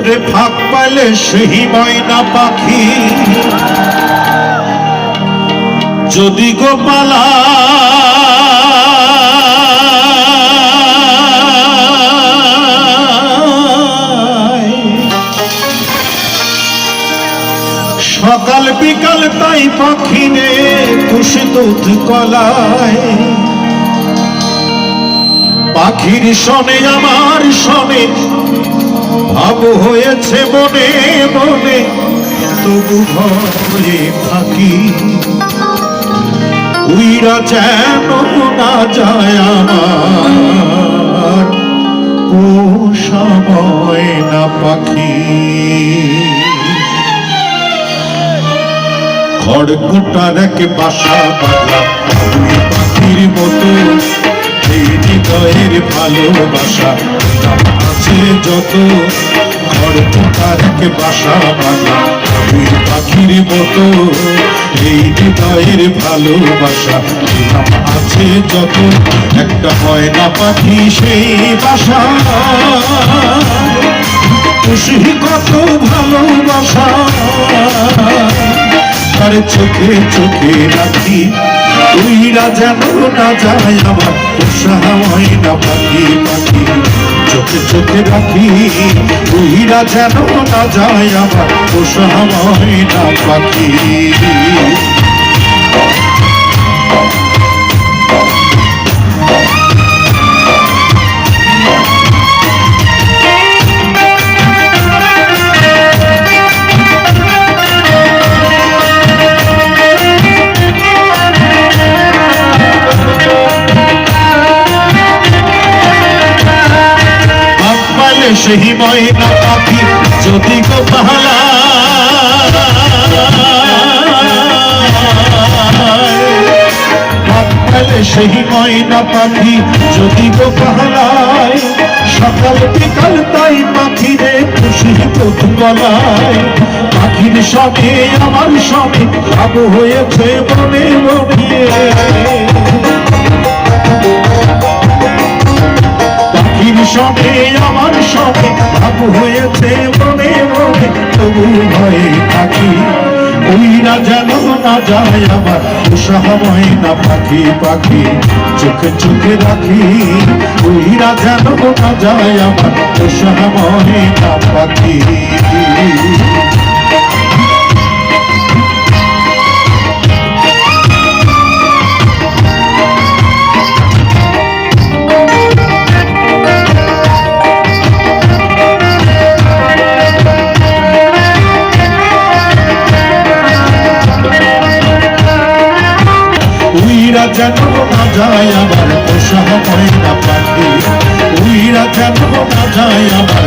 ওরে ফাঁক পাইলে সেই ময়না পাখি যদি গোপালা সকাল বিকাল তাই পাখি রে খুশি দুধ কলায় পাখির শোনে আমার শোনে ভাব হয়েছে মনে মনে তবু ভয়ে থাকি উইরা যেন না যায় আমার পোষা ময়না পাখি খড়কুটার এক বাসা বাঁধা দুই পাখির মতো এই হৃদয়ের ভালোবাসা আছে যত খড়কুটার এক বাসা বাঁধা দুই পাখির মতো এই হৃদয়ের ভালোবাসা আছে যত একটা ময়না পাখি সেই বাসা খুশি কত ভালোবাসা তার চোখে চোখে রাখি উইরা যেন না যায় আমার পোষা ময়না পাখি পাখি চোখে চোখে রাখি উইরা যেন না যায় আমার পোষা ময়না পাখি সেই ময়না পাখি যদি গোপালা সেই ময়না পাখি যদি গোপালায় সকাল বিকাল তাই পাখি রে খুশি দুধ গলায় পাখির সঙ্গে আমার সঙ্গে ভাব হয়েছে মনে মনে পাখির সঙ্গে আমার সঙ্গে ভাব হয়েছে মনে মনে তবু ভয়ে থাকি উইরা যেন না যায় আমার পোষা ময়না পাখি পাখি চোখে চোখে রাখি উইরা যেন না যায় আমার পোষা ময়না পাখি উইরা যেন না যায় আমার পোষা ময়না পাখি উইরা যেন না যায় আমার